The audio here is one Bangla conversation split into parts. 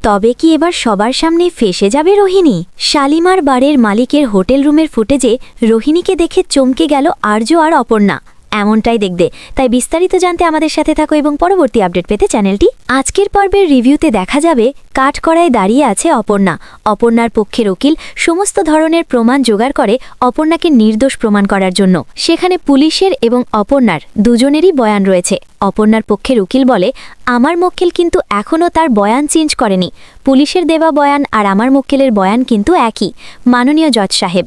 তবে কি এবার সবার সামনে ফেঁসে যাবে রোহিণী? শালিমার বাড়ির মালিকের হোটেল রুমের ফুটেজে রোহিণীকে দেখে চমকে গেল আর্য আর অপর্ণা। এমনটাই দেখবে, তাই বিস্তারিত জানতে আমাদের সাথে থাকো এবং পরবর্তী আপডেট পেতে চ্যানেলটি। আজকের পর্বের রিভিউতে দেখা যাবে কাঠকড়ায় দাঁড়িয়ে আছে অপর্ণা। অপর্ণার পক্ষের উকিল সমস্ত ধরনের প্রমাণ জোগাড় করে অপর্ণাকে নির্দোষ প্রমাণ করার জন্য। সেখানে পুলিশের এবং অপর্ণার দুজনেরই বয়ান রয়েছে। অপর্ণার পক্ষের উকিল বলে, আমার মক্কেল কিন্তু এখনও তার বয়ান চেঞ্জ করেনি। পুলিশের দেওয়া বয়ান আর আমার মক্কেলের বয়ান কিন্তু একই, মাননীয় জজ সাহেব।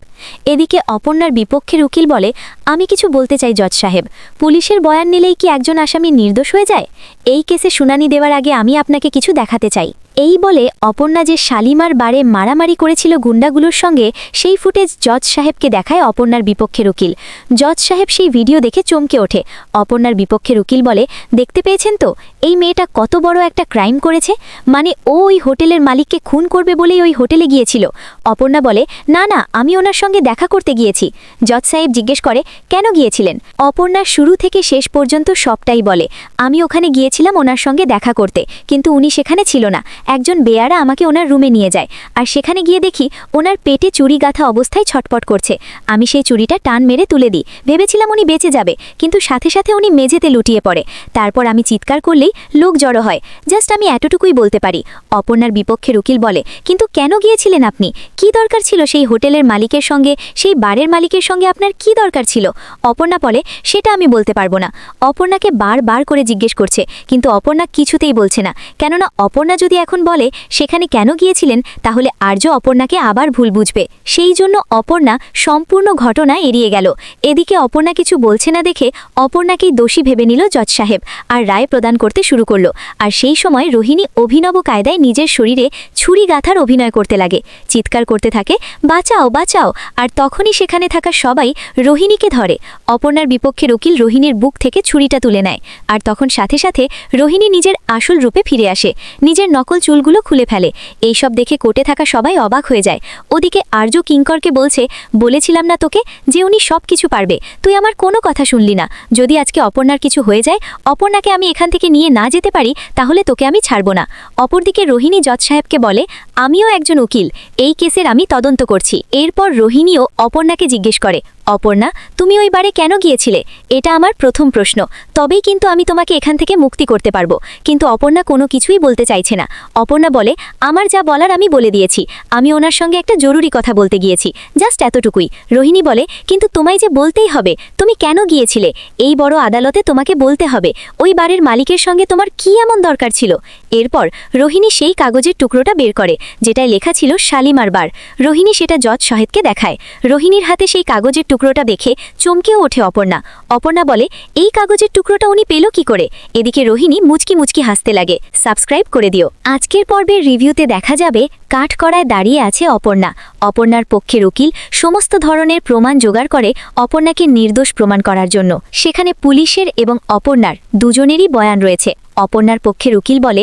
এদিকে অপর্ণার বিপক্ষের উকিল বলে, আমি কিছু বলতে চাই জজ সাহেব, পুলিশের বয়ান নিলেই কি একজন আসামি নির্দোষ হয়ে যায়? এই কেসে শুনানি দেওয়ার আগে আমি আপনাকে কিছু দেখাতে চাই। এই বলে অপর্ণা যে শালিমার বারে মারামারি করেছিল গুন্ডাগুলোর সঙ্গে, সেই ফুটেজ জজ সাহেবকে দেখায় অপর্ণার বিপক্ষের উকিল। জজ সাহেব সেই ভিডিও দেখে চমকে ওঠে। অপর্ণার বিপক্ষের উকিল বলে, দেখতে পেয়েছেন তো এই মেয়েটা কত বড় একটা ক্রাইম করেছে? মানে ও ওই হোটেলের মালিককে খুন করবে বলেই ওই হোটেলে গিয়েছিল। অপর্ণা বলে, না না, আমি ওনার সঙ্গে দেখা করতে গিয়েছি। জজ সাহেব জিজ্ঞেস করে, কেন গিয়েছিলেন? অপর্ণা শুরু থেকে শেষ পর্যন্ত সবটাই বলে, আমি ওখানে গিয়েছিলাম ওনার সঙ্গে দেখা করতে, কিন্তু উনি সেখানে ছিল না। একজন বেয়ারা আমাকে ওনার রুমে নিয়ে যায়, আর সেখানে গিয়ে দেখি ওনার পেটে চুরি গাঁথা অবস্থায় ছটপট করছে। আমি সেই চুরিটা টান মেরে তুলে দিই, ভেবেছিলাম উনি বেঁচে যাবে, কিন্তু সাথে সাথে উনি মেঝেতে লুটিয়ে পড়ে। তারপর আমি চিৎকার করলেই লোক জড়ো হয়। জাস্ট আমি এতটুকুই বলতে পারি। অপর্ণার বিপক্ষের উকিল বলে, কিন্তু কেন গিয়েছিলেন আপনি? কি দরকার ছিল সেই হোটেলের মালিকের সঙ্গে, সেই বারের মালিকের সঙ্গে আপনার কি দরকার ছিল? অপর্ণা বলে, সেটা আমি বলতে পারবো না। অপর্ণাকে বারবার করে জিজ্ঞেস করছে, কিন্তু অপর্ণা কিছুতেই বলছে না। কেননা অপর্ণা যদি এখন বলে সেখানে কেন গিয়েছিলেন, তাহলে আর্য অপর্ণাকে আবার ভুল বুঝবে। সেই জন্য অপর্ণা সম্পূর্ণ ঘটনা এড়িয়ে গেল। এদিকে অপর্ণা কিছু বলছে না দেখে অপর্ণাকেই দোষী ভেবে নিল জজ সাহেব, আর রায় প্রদান করতে শুরু করল। আর সেই সময় রোহিণী অভিনব কায়দায় নিজের শরীরে ছুরি গাঁথার অভিনয় করতে লাগে, চিৎকার করতে থাকে, বাঁচাও বাঁচাও। আর তখনই সেখানে থাকা সবাই রোহিণীকে ধরে। অপর্ণার বিপক্ষের উকিল রোহিণীর বুক থেকে ছুরিটা তুলে নেয়, আর তখন সাথে সাথে রোহিণী নিজের আসল রূপে ফিরে আসে, নিজের নকল চুলগুলো খুলে ফেলে। এইসব দেখে কোর্টে থাকা সবাই অবাক হয়ে যায়। ওদিকে আর্য কিঙ্করকে বলছে, বলেছিলাম না তোকে যে উনি সব কিছু পারবে, তুই আমার কোনো কথা শুনলি না। যদি আজকে অপর্ণার কিছু হয়ে যায়, অপর্ণাকে আমি এখান থেকে নিয়ে না যেতে পারি, তাহলে তোকে আমি ছাড়ব না। অপরদিকে রোহিণী জজ সাহেবকে বলে, আমিও একজন উকিল, এই কেসের আমি তদন্ত করছি। এরপর রোহিণীও অপর্ণাকে জিজ্ঞেস করে, অপর্ণা, তুমি ওই বারে কেন গিয়েছিলে? এটা আমার প্রথম প্রশ্ন, তবেই কিন্তু আমি তোমাকে এখান থেকে মুক্তি করতে পারবো। কিন্তু অপর্ণা কোনো কিছুই বলতে চাইছে না। অপর্ণা বলে, আমার যা বলার আমি বলে দিয়েছি, আমি ওনার সঙ্গে একটা জরুরি কথা বলতে গিয়েছি, জাস্ট এতটুকুই। রোহিণী বলে, কিন্তু তোমায় যে বলতেই হবে, তুমি কেন গিয়েছিলে? এই বড় আদালতে তোমাকে বলতে হবে, ওই বারের মালিকের সঙ্গে তোমার কি এমন দরকার ছিল? এরপর রোহিণী সেই কাগজের টুকরোটা বের করে, যেটায় লেখা ছিল শালিমার বার। রোহিণী সেটা জজ সাহেবকে দেখায়। রোহিণীর হাতে সেই কাগজের টুকরোটা দেখে চমকেও ওঠে অপর্ণা। অপর্ণা বলে, এই কাগজের টুকরোটা উনি পেল কি করে? এদিকে রোহিণী মুচকি মুচকি হাসতে লাগে। সাবস্ক্রাইব করে দিও। আজকের পর্বের রিভিউতে দেখা যাবে কাঠকড়ায় দাঁড়িয়ে আছে অপর্ণা। অপর্ণার পক্ষের উকিল সমস্ত ধরনের প্রমাণ জোগাড় করে অপর্ণাকে নির্দোষ প্রমাণ করার জন্য। সেখানে পুলিশের এবং অপর্ণার দুজনেরই বয়ান রয়েছে। অপর্ণার পক্ষের উকিল বলে,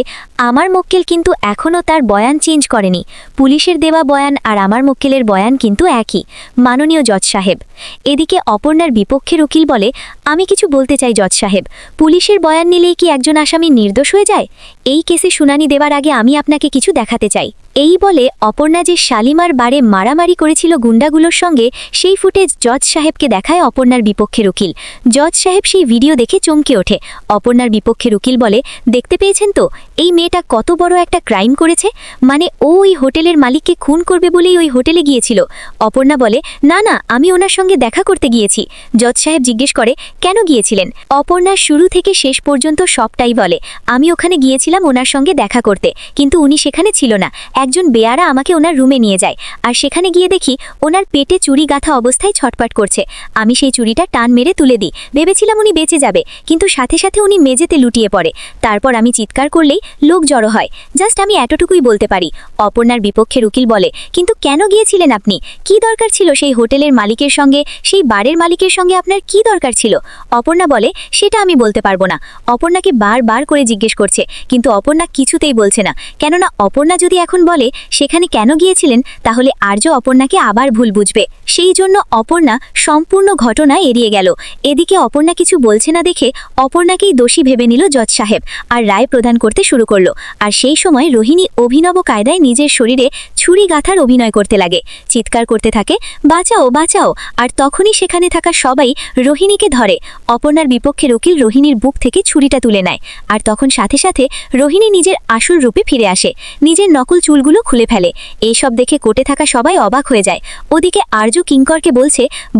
আমার মক্কেল কিন্তু এখনও তার বয়ান চেঞ্জ করেনি। পুলিশের দেওয়া বয়ান আর আমার মক্কেলের বয়ান কিন্তু একই, মাননীয় জজ সাহেব। এদিকে অপর্ণার বিপক্ষের উকিল বলে, আমি কিছু বলতে চাই জজ সাহেব, পুলিশের বয়ান নিলেই কি একজন আসামি নির্দোষ হয়ে যায়? এই কেসে শুনানি দেওয়ার আগে আমি আপনাকে কিছু দেখাতে চাই। এই বলে অপর্ণা যে শালিমার বারে মারামারি করেছিল গুন্ডাগুলোর সঙ্গে, সেই ফুটেজ জজ সাহেবকে দেখায় অপর্ণার বিপক্ষের উকিল। জজ সাহেব সেই ভিডিও দেখে চমকে ওঠে। অপর্ণার বিপক্ষের উকিল বলে, দেখতে পেয়েছেন তো এই মেয়েটা কত বড় একটা ক্রাইম করেছে? মানে ও ওই হোটেলের মালিককে খুন করবে বলেই ওই হোটেলে গিয়েছিল। অপর্ণা বলে, না না, আমি ওনার সঙ্গে দেখা করতে গিয়েছি। জজ সাহেব জিজ্ঞেস করে, কেন গিয়েছিলেন? অপর্ণা শুরু থেকে শেষ পর্যন্ত সবটাই বলে, আমি ওখানে গিয়েছিলাম ওনার সঙ্গে দেখা করতে, কিন্তু উনি সেখানে ছিল না। একজন বেয়ারা আমাকে ওনার রুমে নিয়ে যায়, আর সেখানে গিয়ে দেখি ওনার পেটে চুরি গাঁথা অবস্থায় ছটপট করছে। আমি সেই চুরিটা টান মেরে তুলে দিই, ভেবেছিলাম উনি বেঁচে যাবে, কিন্তু সাথে সাথে উনি মেঝেতে লুটিয়ে পড়ে। তারপর আমি চিৎকার করলেই লোক জড়ো হয়। জাস্ট আমি এতটুকুই বলতে পারি। অপর্ণার বিপক্ষের উকিল বলে, কিন্তু কেন গিয়েছিলেন আপনি? কি দরকার ছিল সেই হোটেলের মালিকের সঙ্গে, সেই বারের মালিকের সঙ্গে আপনার কি দরকার ছিল? অপর্ণা বলে, সেটা আমি বলতে পারবো না। অপর্ণাকে বারবার করে জিজ্ঞেস করছে, কিন্তু অপর্ণা কিছুতেই বলছে না। কেননা অপর্ণা যদি এখন বলে সেখানে কেন গিয়েছিলেন, তাহলে আর্য অপর্ণাকে আবার ভুল বুঝবে। সেই জন্য অপর্ণা সম্পূর্ণ ঘটনা এড়িয়ে গেল। এদিকে অপর্ণা কিছু বলছে না দেখে অপর্ণাকেই দোষী ভেবে নিল জজ সাহেব, আর রায় প্রদান করতে শুরু করলো। আর সেই সময় রোহিণী অভিনব কায়দায় নিজের শরীরে ছুরি গাঁথার অভিনয় করতে লাগে, চিৎকার করতে থাকে, বাঁচাও বাঁচাও। আর তখনই সেখানে থাকা সবাই রোহিণীকে ধরে। অপর্ণার বিপক্ষের উকিল রোহিণীর বুক থেকে ছুরিটা তুলে নেয়, আর তখন সাথে সাথে রোহিণী নিজের আসল রূপে ফিরে আসে, নিজের নকল চুলগুলো খুলে ফেলে। এইসব দেখে কোর্টে থাকা সবাই অবাক হয়ে যায়। ওদিকে আরজু কিঙ্করকে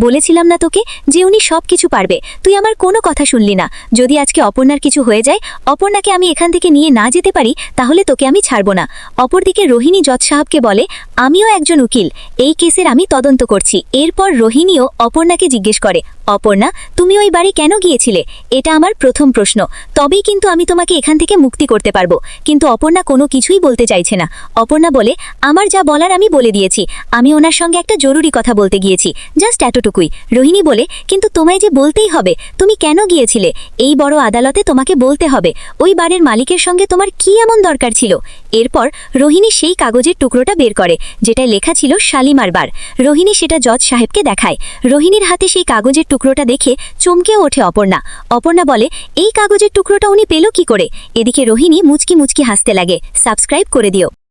বলেছিলাম না তোকে যে উনি সব কিছু পারবে, তুই আমার কোনো কথা শুনলি না। যদি আজকে অপর্ণার কিছু হয়ে যায়, অপর্ণাকে আমি এখান থেকে নিয়ে না যেতে পারি, তাহলে তোকে আমি ছাড়ব না। অপরদিকে রোহিণী জজ সাহেবকে বলে, আমিও একজন উকিল, এই কেসের আমি তদন্ত করছি। এরপর রোহিণীও অপর্ণাকে জিজ্ঞেস করে, অপর্ণা তুমি ওই বাড়ি কেন গিয়েছিলে? এটা আমার প্রথম প্রশ্ন, তবেই কিন্তু আমি তোমাকে এখান থেকে মুক্তি করতে পারবো। কিন্তু অপর্ণা কোনো কিছুই বলতে চাইছে না। অপর্ণা বলে, আমার যা বলার আমি বলে দিয়েছি, আমি ওনার সঙ্গে একটা জরুরি কথা বলতে গিয়েছি, জাস্ট এতটুকুই। রোহিণী বলে, কিন্তু তোমায় যে বলতেই হবে, তুমি কেন গিয়েছিলে? এই বড় আদালতে তোমাকে বলতে হবে, ওই বাড়ির মালিকের সঙ্গে তোমার কি এমন দরকার ছিল? এরপর রোহিণী সেই কাগজের টুকরোটা বের করে, যেটায় লেখা ছিল শালিমার বার। রোহিণী সেটা জজ সাহেবকে দেখায়। রোহিণীর হাতে সেই কাগজের টুকরোটা দেখে চমকেও ওঠে অপর্ণা। অপর্ণা বলে, এই কাগজের টুকরোটা উনি পেল কি করে? এদিকে রোহিণী মুচকি মুচকি হাসতে লাগে। সাবস্ক্রাইব করে দিও।